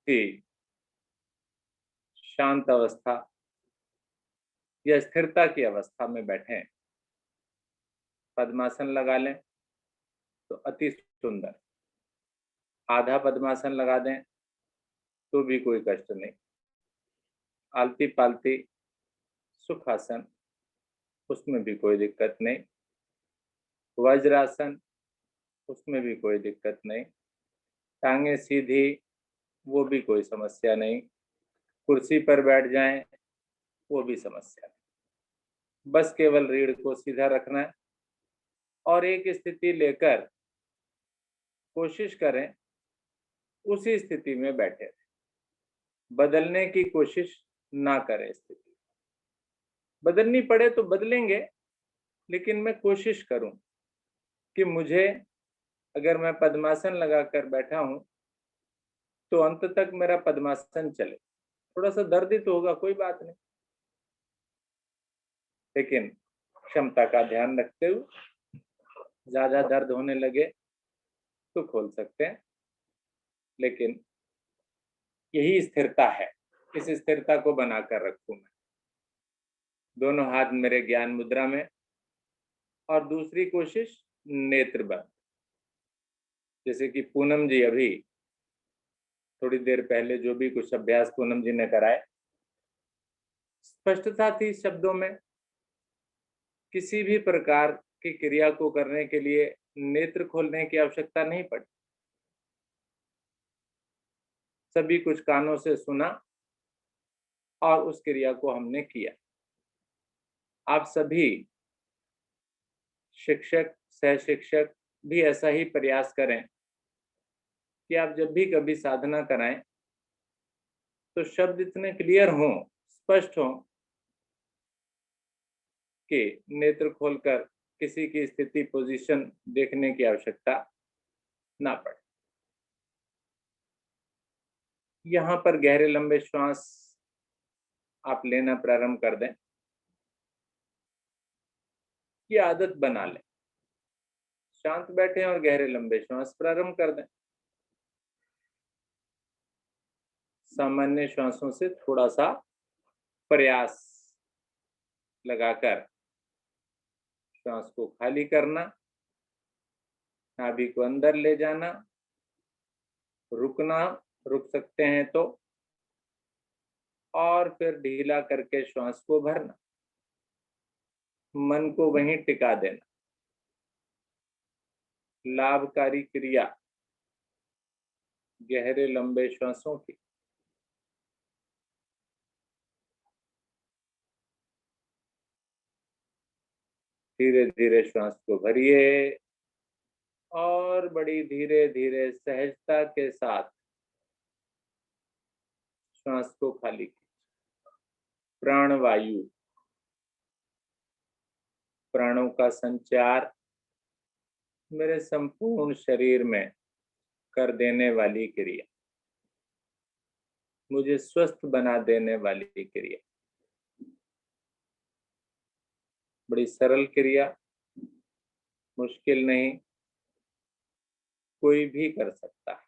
ही शांत अवस्था या स्थिरता की अवस्था में बैठें, पद्मासन लगा लें तो अति सुंदर। आधा पद्मासन लगा दें तो भी कोई कष्ट नहीं। आलती पालती सुखासन, उसमें भी कोई दिक्कत नहीं। वज्रासन, उसमें भी कोई दिक्कत नहीं। टांगे सीधी, वो भी कोई समस्या नहीं। कुर्सी पर बैठ जाएं, वो भी समस्या नहीं। बस केवल रीढ़ को सीधा रखना है और एक स्थिति लेकर कोशिश करें उसी स्थिति में बैठे रहें। बदलने की कोशिश ना करें। स्थिति बदलनी पड़े तो बदलेंगे, लेकिन मैं कोशिश करूं कि मुझे, अगर मैं पद्मासन लगाकर बैठा हूं तो अंत तक मेरा पद्मासन चले। थोड़ा सा दर्द ही तो होगा, कोई बात नहीं, लेकिन क्षमता का ध्यान रखते हुए ज्यादा दर्द होने लगे तो खोल सकते हैं, लेकिन यही स्थिरता है। इस स्थिरता को बनाकर रखूं मैं। दोनों हाथ मेरे ज्ञान मुद्रा में और दूसरी कोशिश नेत्र बंद। जैसे कि पूनम जी अभी थोड़ी देर पहले जो भी कुछ अभ्यास पूनम जी ने कराए, स्पष्टता थी शब्दों में। किसी भी प्रकार की क्रिया को करने के लिए नेत्र खोलने की आवश्यकता नहीं पड़ी। सभी कुछ कानों से सुना और उस क्रिया को हमने किया। आप सभी शिक्षक, सह शिक्षक भी ऐसा ही प्रयास करें कि आप जब भी कभी साधना कराएं तो शब्द इतने क्लियर हों, स्पष्ट हों कि नेत्र खोलकर किसी की स्थिति, पोजीशन देखने की आवश्यकता ना पड़े। यहाँ पर गहरे लंबे श्वास आप लेना प्रारंभ कर दें। ये आदत बना लें। शांत बैठें और गहरे लंबे श्वास प्रारंभ कर दें। सामान्य श्वासों से थोड़ा सा प्रयास लगाकर श्वास को खाली करना, नाभि को अंदर ले जाना, रुकना, रुक सकते हैं तो, और फिर ढीला करके श्वास को भरना। मन को वहीं टिका देना। लाभकारी क्रिया गहरे लंबे श्वासों की। धीरे धीरे श्वास को भरिए और बड़ी धीरे धीरे सहजता के साथ श्वास को खाली कीजिए। प्राणवायु, प्राणों का संचार मेरे संपूर्ण शरीर में कर देने वाली क्रिया, मुझे स्वस्थ बना देने वाली क्रिया। बड़ी सरल क्रिया, मुश्किल नहीं, कोई भी कर सकता है।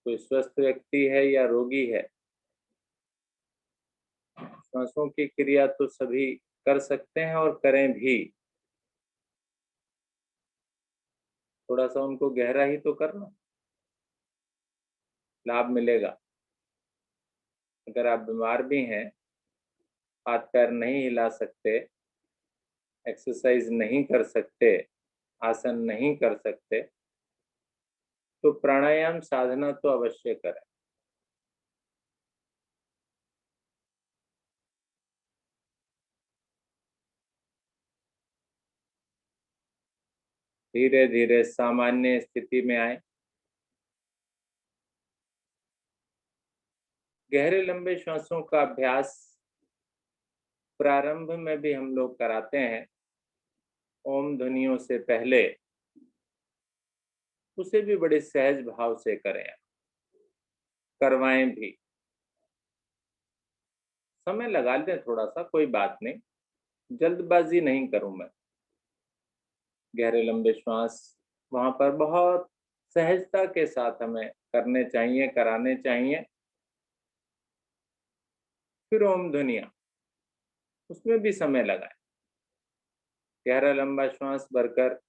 कोई स्वस्थ व्यक्ति है या रोगी है, श्वासों की क्रिया तो सभी कर सकते हैं और करें भी। थोड़ा सा उनको गहरा ही तो करना, लाभ मिलेगा। अगर आप बीमार भी हैं, हाथ पैर नहीं हिला सकते, एक्सरसाइज नहीं कर सकते, आसन नहीं कर सकते, तो प्राणायाम साधना तो अवश्य करें। धीरे धीरे सामान्य स्थिति में आए। गहरे लंबे श्वासों का अभ्यास प्रारंभ में भी हम लोग कराते हैं। ओम ध्वनियों से पहले उसे भी बड़े सहज भाव से करें, करवाएं भी। समय लगा लें थोड़ा सा, कोई बात नहीं, जल्दबाजी नहीं करूं मैं। गहरे लंबे श्वास वहां पर बहुत सहजता के साथ हमें करने चाहिए, कराने चाहिए। फिर ओम ध्वनिया, उसमें भी समय लगाए। गहरा लंबा श्वास भरकर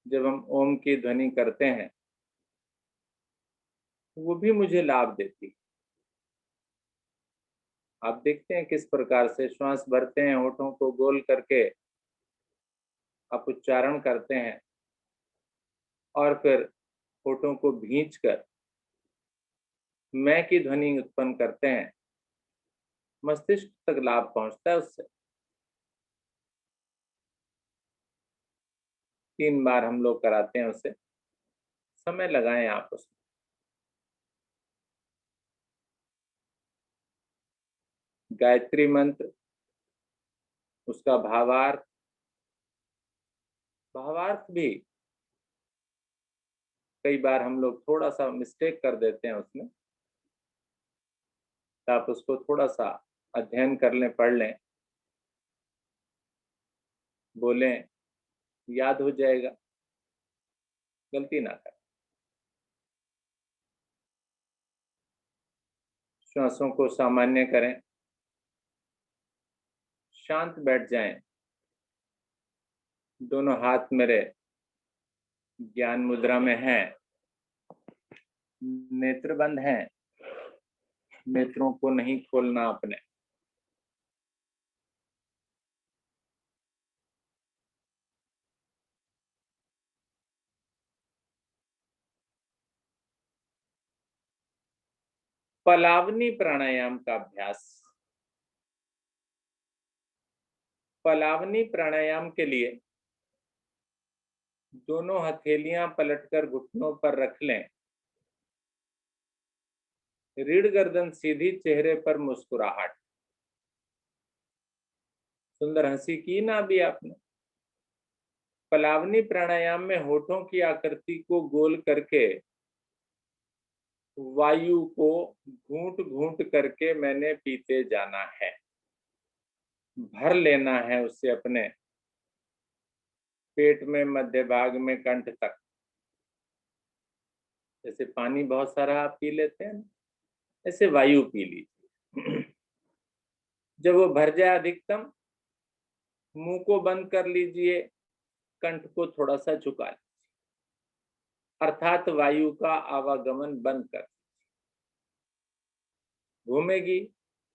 जब हम ओम की ध्वनि करते हैं, वो भी मुझे लाभ देती है। आप देखते हैं किस प्रकार से श्वास भरते हैं, होठों को गोल करके आप उच्चारण करते हैं और फिर होठों को भींचकर मैं की ध्वनि उत्पन्न करते हैं। मस्तिष्क तक लाभ पहुंचता है उससे। 3 बार हम लोग कराते हैं उसे। समय लगाएं आप उसमें। गायत्री मंत्र, उसका भावार्थ भी कई बार हम लोग थोड़ा सा मिस्टेक कर देते हैं उसमें। तो आप उसको थोड़ा सा अध्ययन कर लें, पढ़ लें, बोलें, याद हो जाएगा। गलती ना करें। श्वासों को सामान्य करें, शांत बैठ जाएं। दोनों हाथ मेरे ज्ञान मुद्रा में हैं, नेत्र बंद हैं, नेत्रों को नहीं खोलना अपने। पलावनी प्राणायाम का अभ्यास। पलावनी प्राणायाम के लिए दोनों हथेलियां पलटकर घुटनों पर रख लें। रीढ़ गर्दन सीधी, चेहरे पर मुस्कुराहट। सुंदर हंसी की ना अभी आपने। पलावनी प्राणायाम में होठों की आकृति को गोल करके वायु को घूंट घूंट करके मैंने पीते जाना है। भर लेना है उससे अपने पेट में, मध्य भाग में, कंठ तक। जैसे पानी बहुत सारा आप पी लेते हैं, ऐसे वायु पी लीजिए। जब वो भर जाए अधिकतम, मुंह को बंद कर लीजिए, कंठ को थोड़ा सा झुका लीजिए, अर्थात वायु का आवागमन बंद कर। घूमेगी,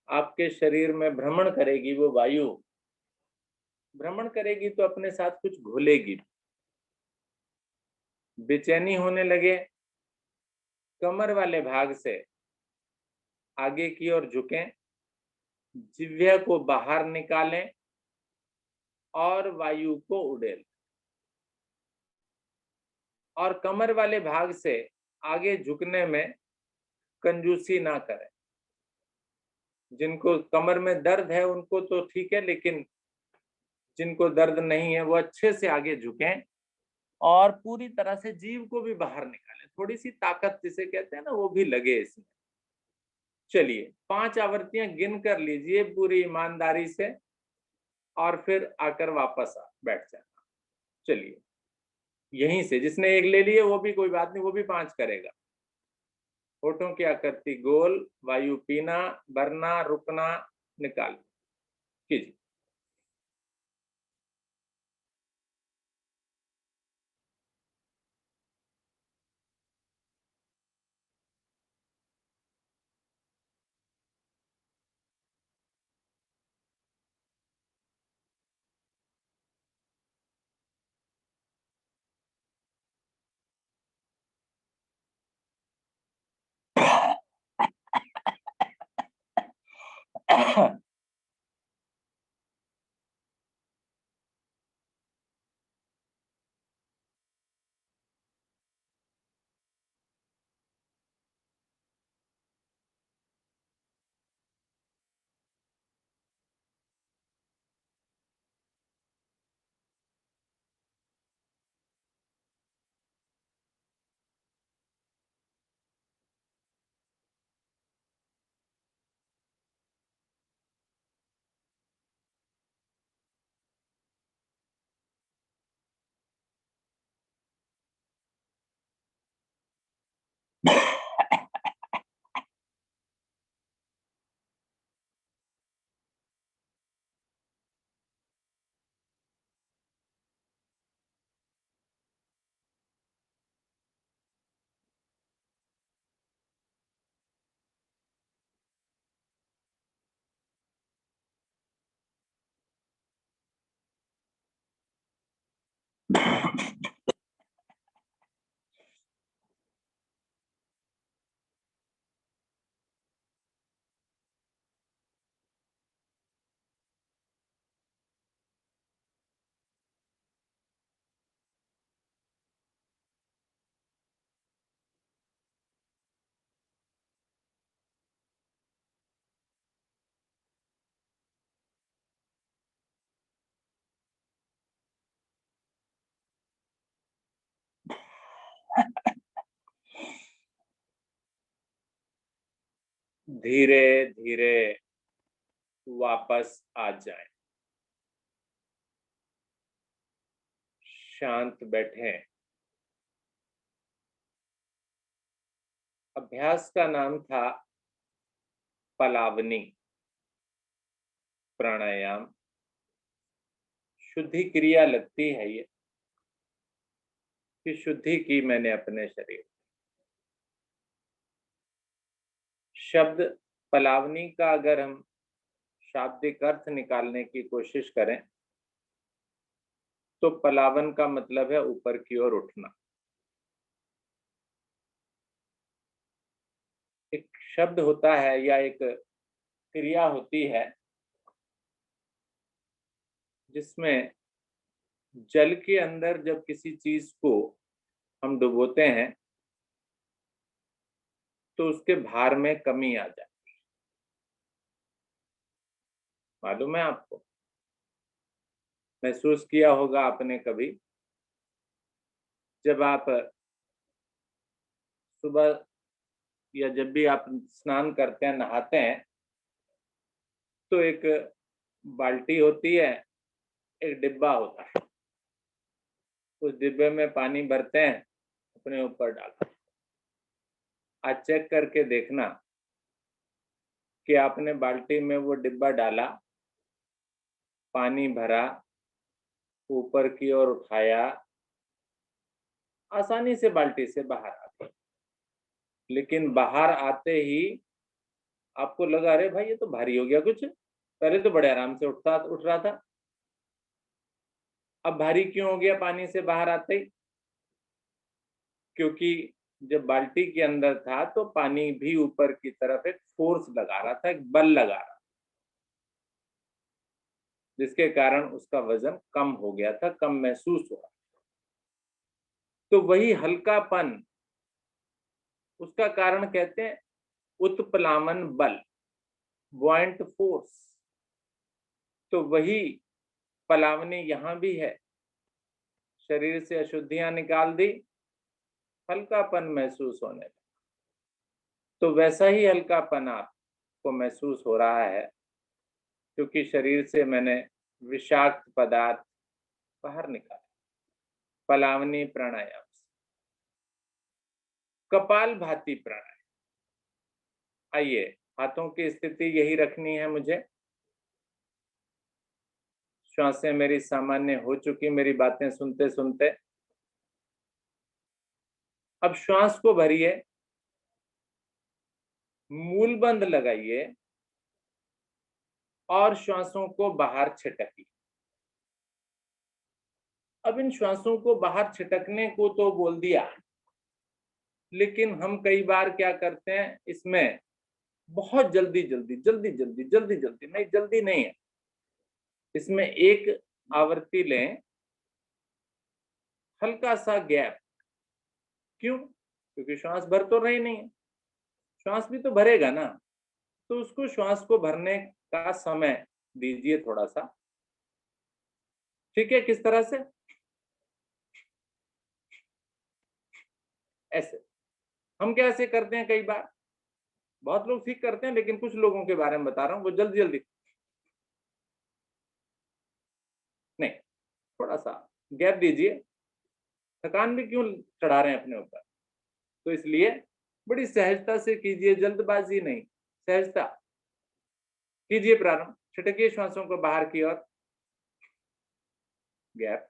आपके शरीर में भ्रमण करेगी, वो वायु भ्रमण करेगी तो अपने साथ कुछ घुलेगी। बेचैनी होने लगे, कमर वाले भाग से आगे की ओर झुकें, जिह्वा को बाहर निकालें और वायु को उड़ेल। और कमर वाले भाग से आगे झुकने में कंजूसी ना करें। जिनको कमर में दर्द है उनको तो ठीक है, लेकिन जिनको दर्द नहीं है वो अच्छे से आगे झुकें और पूरी तरह से जीभ को भी बाहर निकालें। थोड़ी सी ताकत जिसे कहते हैं ना, वो भी लगे इसमें। चलिए 5 आवृत्तियां गिन कर लीजिए पूरी ईमानदारी से और फिर आकर वापस बैठ जाना। चलिए यहीं से, जिसने एक ले लिए वो भी कोई बात नहीं, वो भी 5 करेगा। होठों की आकृति गोल, वायु पीना, भरना, रुकना, निकालना। कीजिए। धीरे धीरे वापस आ जाएं, शांत बैठें। अभ्यास का नाम था पलावनी प्राणायाम। शुद्धि क्रिया लगती है ये कि शुद्धि की मैंने अपने शरीर। शब्द पलावनी का अगर हम शाब्दिक अर्थ निकालने की कोशिश करें तो पलावन का मतलब है ऊपर की ओर उठना। एक शब्द होता है या एक क्रिया होती है जिसमें जल के अंदर जब किसी चीज को हम डुबोते हैं तो उसके भार में कमी आ जाए। मालूम है आपको? महसूस किया होगा आपने कभी, जब आप सुबह या जब भी आप स्नान करते हैं, नहाते हैं, तो एक बाल्टी होती है, एक डिब्बा होता है। उस डिब्बे में पानी भरते हैं, अपने ऊपर डालते हैं। आज चेक करके देखना कि आपने बाल्टी में वो डिब्बा डाला, पानी भरा, ऊपर की ओर उठाया, आसानी से बाल्टी से बाहर आ गई। लेकिन बाहर आते ही आपको लगा, अरे भाई ये तो भारी हो गया कुछ, पहले तो बड़े आराम से उठ रहा था, अब भारी क्यों हो गया पानी से बाहर आते ही? क्योंकि जब बाल्टी के अंदर था तो पानी भी ऊपर की तरफ एक फोर्स लगा रहा था, एक बल लगा रहा, जिसके कारण उसका वजन कम हो गया था, कम महसूस हुआ। तो वही हल्कापन, उसका कारण कहते हैं उत्प्लावन बल, बुआयंट फोर्स। तो वही पलावनी यहां भी है। शरीर से अशुद्धियां निकाल दी, हल्कापन महसूस होने लगा। तो वैसा ही हल्कापन आपको महसूस हो रहा है क्योंकि शरीर से मैंने विषाक्त पदार्थ बाहर निकाले पलावनी प्राणायाम से। कपाल भाती प्राणायाम, आइए, हाथों की स्थिति यही रखनी है मुझे। श्वासें मेरी सामान्य हो चुकी मेरी बातें सुनते सुनते। अब श्वास को भरिए, मूल बंद लगाइए और श्वासों को बाहर छिटकिए। अब इन श्वासों को बाहर छिटकने को तो बोल दिया, लेकिन हम कई बार क्या करते हैं, इसमें बहुत जल्दी जल्दी जल्दी जल्दी जल्दी जल्दी नहीं, जल्दी नहीं है। इसमें एक आवृत्ति लें, हल्का सा गैप। क्यों? क्योंकि श्वास भर तो रही नहीं है, श्वास भी तो भरेगा ना। तो उसको श्वास को भरने का समय दीजिए थोड़ा सा। ठीक है? किस तरह से? ऐसे। हम कैसे करते हैं? कई बार बहुत लोग ठीक करते हैं, लेकिन कुछ लोगों के बारे में बता रहा हूं, वो जल्दी जल्दी नहीं, थोड़ा सा गैप दीजिए। थकान भी क्यों चढ़ा रहे हैं अपने ऊपर? तो इसलिए बड़ी सहजता से कीजिए, जल्दबाजी नहीं, सहजता कीजिए। प्रारंभ, छिटकिए श्वासों को बाहर की ओर, गैप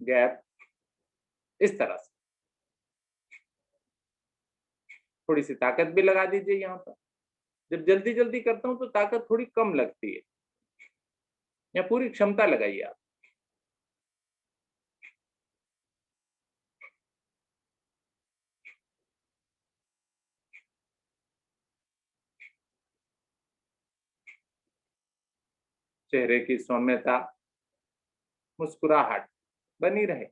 गैप, इस तरह से। थोड़ी सी ताकत भी लगा दीजिए यहाँ पर। जब जल्दी जल्दी करता हूं तो ताकत थोड़ी कम लगती है, या पूरी क्षमता लगाइए आप। चेहरे की सौम्यता, मुस्कुराहट बनी रहे।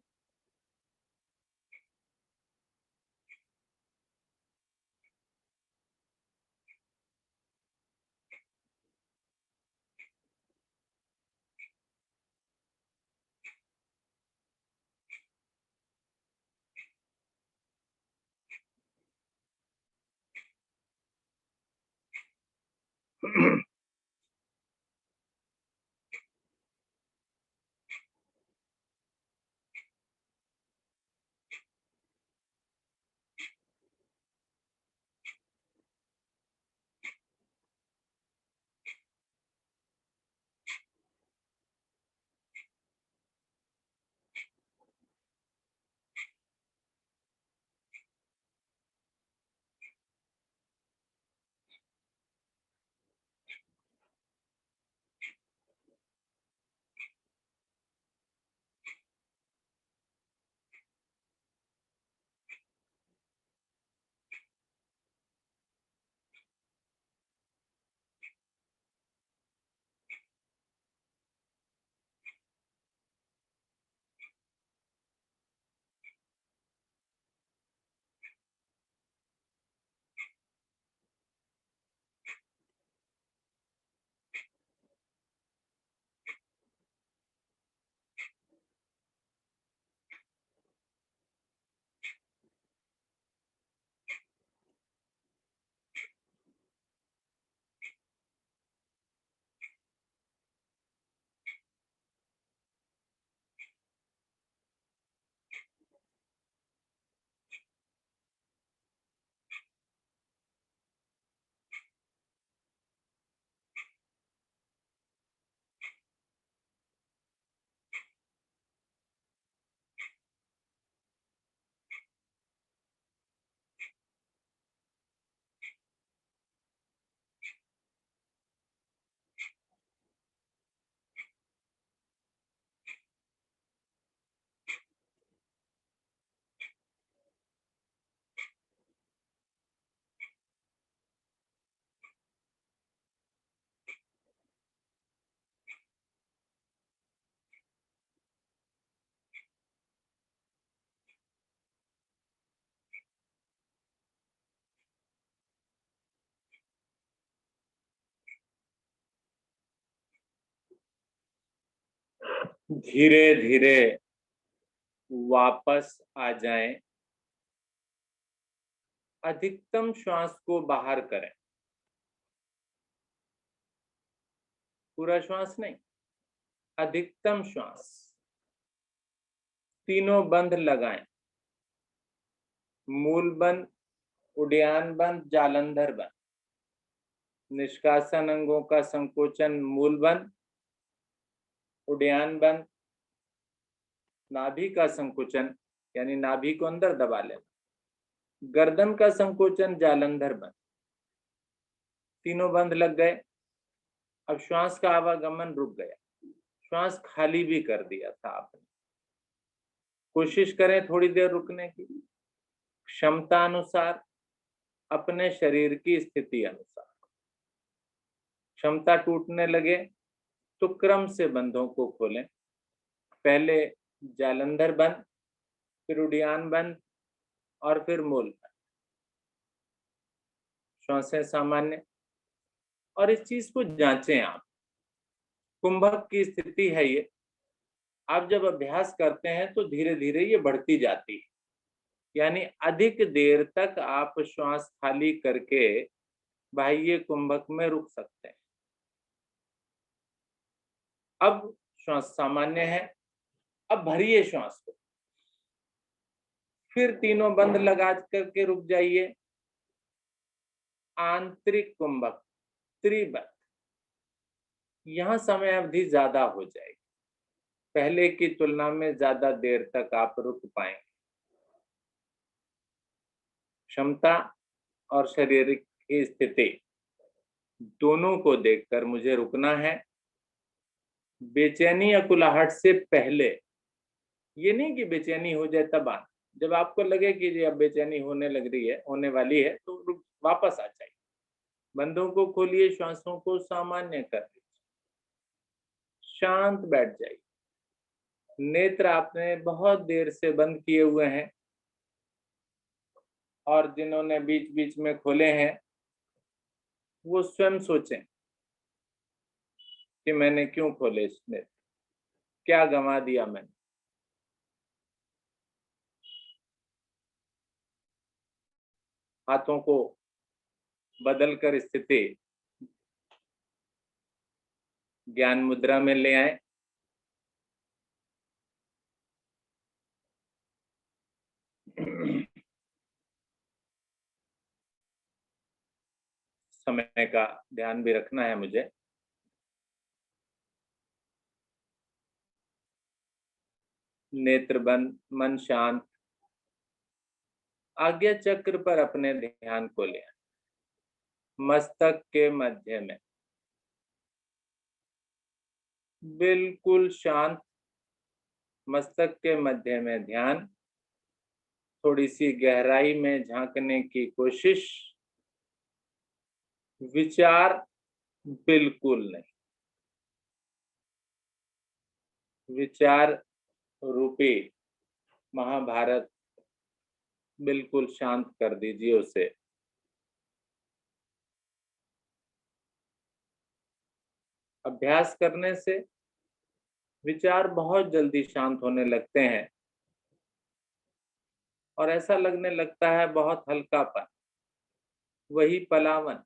धीरे धीरे वापस आ जाएं। अधिकतम श्वास को बाहर करें, पूरा श्वास नहीं, अधिकतम श्वास। तीनों बंध लगाएं, मूल बंध, उड्डयन बंध, जालंधर बंध। निष्कासन अंगों का संकोचन मूल बंध, उड्डयन बंध। नाभि का संकोचन यानी नाभि को अंदर दबा लेना, गर्दन का संकोचन जालंधर बंध। तीनों बंध लग गए। अब श्वास का आवागमन रुक गया, श्वास खाली भी कर दिया था आपने। कोशिश करें थोड़ी देर रुकने की, क्षमता अनुसार, अपने शरीर की स्थिति अनुसार। क्षमता टूटने लगे तो क्रम से बंधों को खोलें। पहले जालंधर बंध, फिर उड्डयन बंध और फिर मूल बंध। श्वासें सामान्य। और इस चीज को जांचें आप। कुंभक की स्थिति है ये। आप जब अभ्यास करते हैं तो धीरे धीरे ये बढ़ती जाती है, यानी अधिक देर तक आप श्वास खाली करके बाह्य कुंभक में रुक सकते हैं। अब श्वास सामान्य है, अब भरिए श्वास को। फिर तीनों बंध लगा करके रुक जाइए। आंतरिक कुंभक, त्रिबंध। यहां समय अवधि ज्यादा हो जाएगी, पहले की तुलना में ज्यादा देर तक आप रुक पाएंगे। क्षमता और शारीरिक की स्थिति दोनों को देखकर मुझे रुकना है। बेचैनी या कुलाहट से पहले, ये नहीं कि बेचैनी हो जाए तब आना। जब आपको लगे कि जी अब बेचैनी होने लग रही है, होने वाली है, तो रुक वापस आ जाइए। बंधों को खोलिए, श्वासों को सामान्य कर लीजिए। शांत बैठ जाइए। नेत्र आपने बहुत देर से बंद किए हुए हैं और जिन्होंने बीच बीच में खोले हैं वो स्वयं सोचें कि मैंने क्यों खोले इस नेत्र, क्या गंवा दिया मैंने। हाथों को बदलकर स्थिति ज्ञान मुद्रा में ले आए। समय का ध्यान भी रखना है मुझे। नेत्र बंद, मन शांत, आज्ञा चक्र पर अपने ध्यान को ले आए। मस्तक के मध्य में बिल्कुल शांत, मस्तक के मध्य में ध्यान। थोड़ी सी गहराई में झांकने की कोशिश। विचार बिल्कुल नहीं। विचार रूपी महाभारत बिल्कुल शांत कर दीजिए उसे। अभ्यास करने से विचार बहुत जल्दी शांत होने लगते हैं और ऐसा लगने लगता है बहुत हल्कापन, वही पलावन।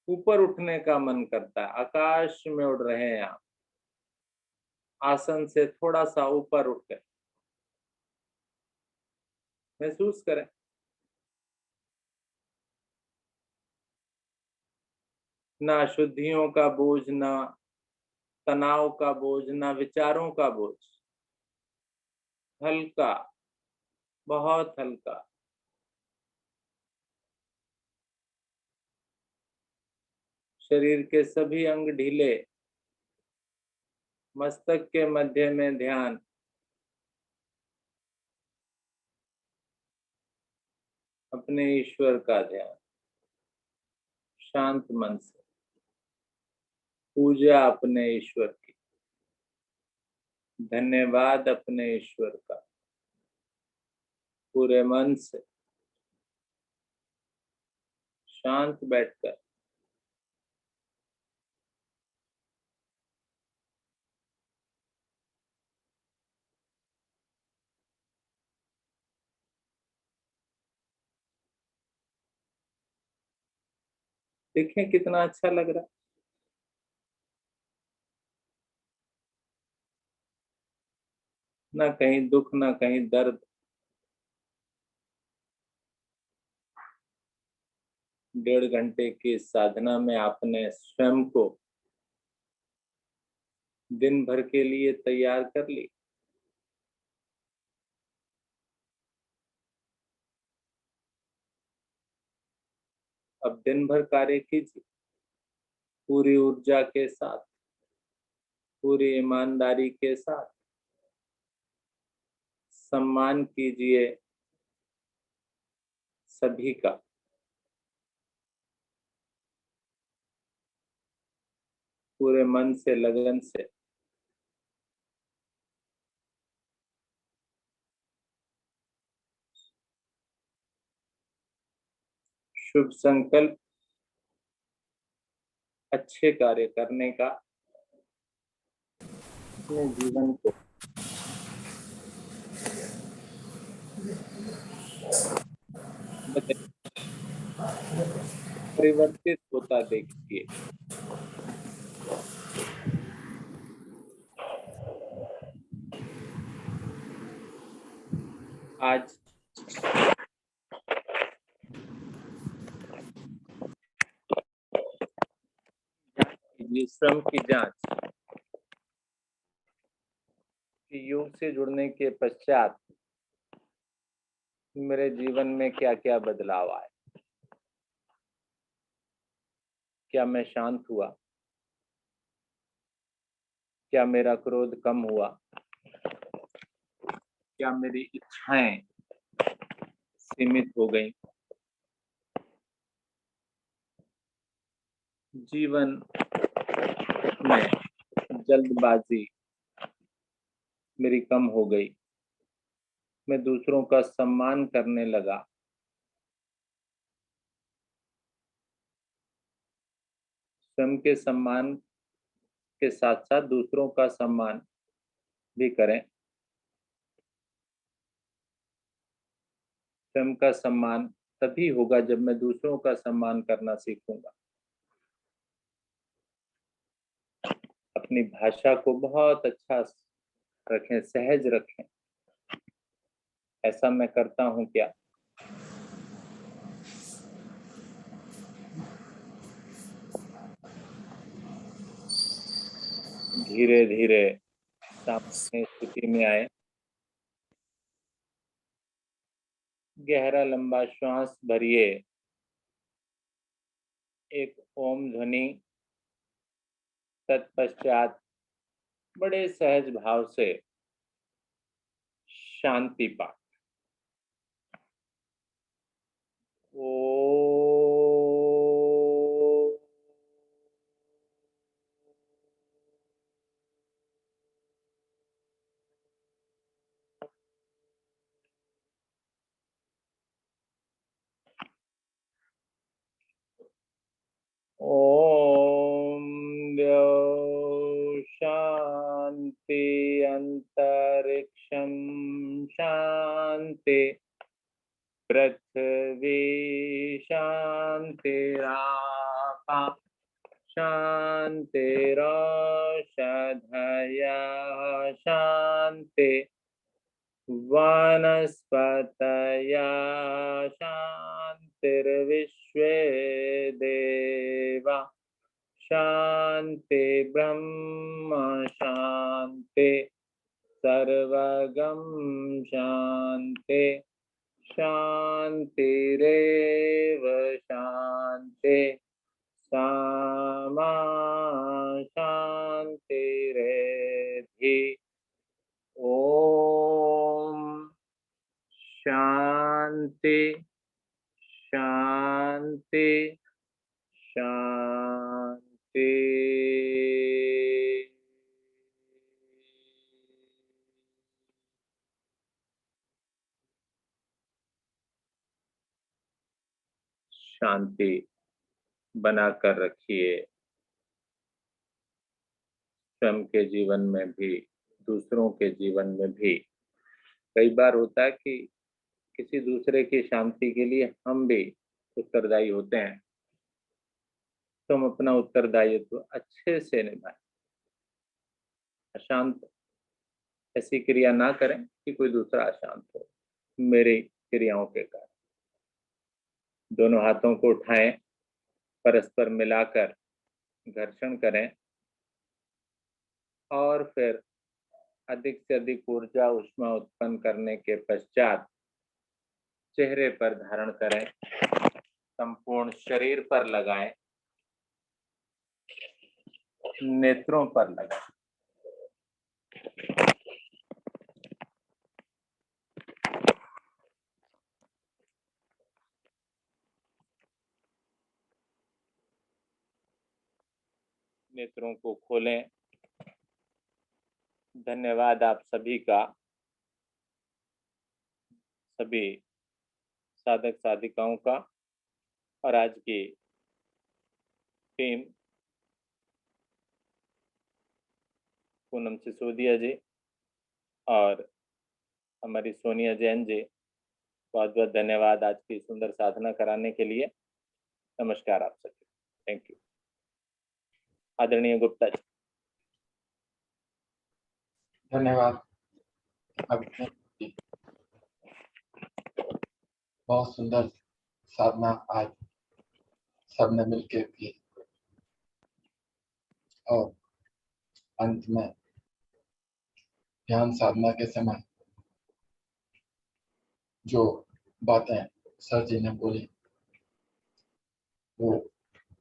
ऊपर उठने का मन करता है, आकाश में उड़ रहे हैं आप। आसन से थोड़ा सा ऊपर उठकर महसूस करें। ना अशुद्धियों का बोझ, ना तनाव का बोझ, ना विचारों का बोझ। हल्का, बहुत हल्का। शरीर के सभी अंग ढीले। मस्तक के मध्य में ध्यान। अपने ईश्वर का ध्यान। शांत मन से पूजा अपने ईश्वर की। धन्यवाद अपने ईश्वर का। पूरे मन से शांत बैठकर देखें कितना अच्छा लग रहा है। ना कहीं दुख, ना कहीं दर्द। 1.5 घंटे की साधना में आपने स्वयं को दिन भर के लिए तैयार कर ली। अब दिन भर कार्य कीजिए पूरी ऊर्जा के साथ, पूरी ईमानदारी के साथ। सम्मान कीजिए सभी का। पूरे मन से, लगन से। शुभ संकल्प अच्छे कार्य करने का, अपने जीवन को परिवर्तित होता देखिए। आज श्रम की जांच कि योग से जुड़ने के पश्चात मेरे जीवन में क्या क्या बदलाव आए। क्या मैं शांत हुआ? क्या मेरा क्रोध कम हुआ? क्या मेरी इच्छाएं सीमित हो गई? जीवन में जल्दबाजी मेरी कम हो गई। मैं दूसरों का सम्मान करने लगा। स्वयं के सम्मान के साथ साथ दूसरों का सम्मान भी करें। स्वयं का सम्मान तभी होगा जब मैं दूसरों का सम्मान करना सीखूंगा। अपनी भाषा को बहुत अच्छा रखें, सहज रखें। ऐसा मैं करता हूं क्या? धीरे धीरे सामान्य स्थिति में आए। गहरा लंबा श्वास भरिए। एक ओम ध्वनि, तत्पश्चात बड़े सहज भाव से शांति पाठ। ओ ओम द्यौ शांति अंतरिक्षं शांति पृथ्वी शांतिरापा शांतिरोषधयः शांति वनस्पतयः शांतिर्विश्वे देवा शांति ब्रह्म शांति सर्वगम शांति शांतिरेव शांति सामा शांतिरेधि। ओम शांति शांति शांति। शांति बनाकर रखिए, स्वयं के जीवन में भी दूसरों के जीवन में भी। कई बार होता है कि किसी दूसरे की शांति के लिए हम भी उत्तरदायी होते हैं, तो हम अपना उत्तरदायित्व अच्छे से निभाएं। अशांत ऐसी क्रिया ना करें कि कोई दूसरा अशांत हो मेरी क्रियाओं के कारण। दोनों हाथों को उठाएं, परस्पर मिलाकर घर्षण करें और फिर अधिक से अधिक ऊर्जा ऊष्मा उत्पन्न करने के पश्चात चेहरे पर धारण करें, संपूर्ण शरीर पर लगाएं, नेत्रों पर लगाएं। नेत्रों को खोलें। धन्यवाद आप सभी का, सभी साधक साधिकाओं का और आज की टीम पूनम सिसोदिया जी और हमारी सोनिया जैन जी, बहुत बहुत धन्यवाद आज की सुंदर साधना कराने के लिए। नमस्कार आप सभी। Thank you. आदरणीय गुप्ता जी। धन्यवाद। बहुत सुंदर साधना आज सबने मिलकर की और अंत में ध्यान साधना के समय जो बातें सर जी ने बोली वो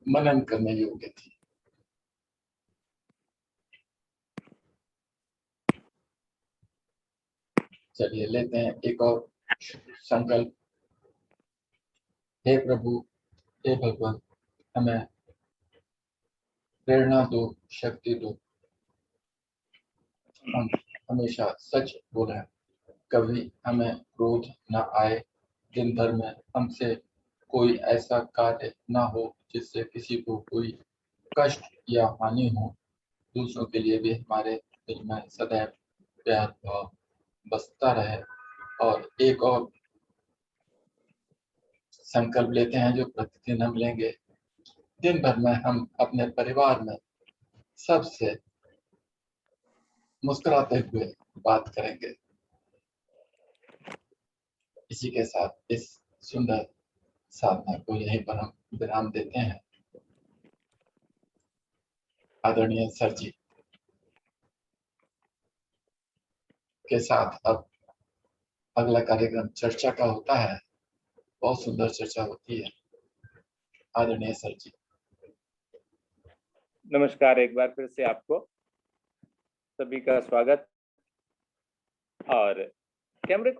मनन करने योग्य थी। चलिए लेते हैं एक और संकल्प। हे प्रभु, हे भगवान, हमें प्रेरणा दो, शक्ति दो हम हमेशा सच बोलें, कभी हमें क्रोध न आए, दिन भर में हमसे कोई ऐसा कार्य न हो जिससे किसी को कोई कष्ट या हानि हो। दूसरों के लिए भी हमारे दिल में सदैव प्यार भाव बसता रहे। और एक और संकल्प लेते हैं जो प्रतिदिन हम लेंगे, दिन भर में हम अपने परिवार में सबसे मुस्कुराते हुए बात करेंगे। इसी के साथ इस सुंदर साधना को यहीं पर हम विराम देते हैं। आदरणीय सर जी के साथ अब अगला कार्यक्रम चर्चा का होता है। बहुत सुंदर चर्चा होती है। आदरणीय सर जी। नमस्कार, एक बार फिर से आपको सभी का स्वागत। और कैमरे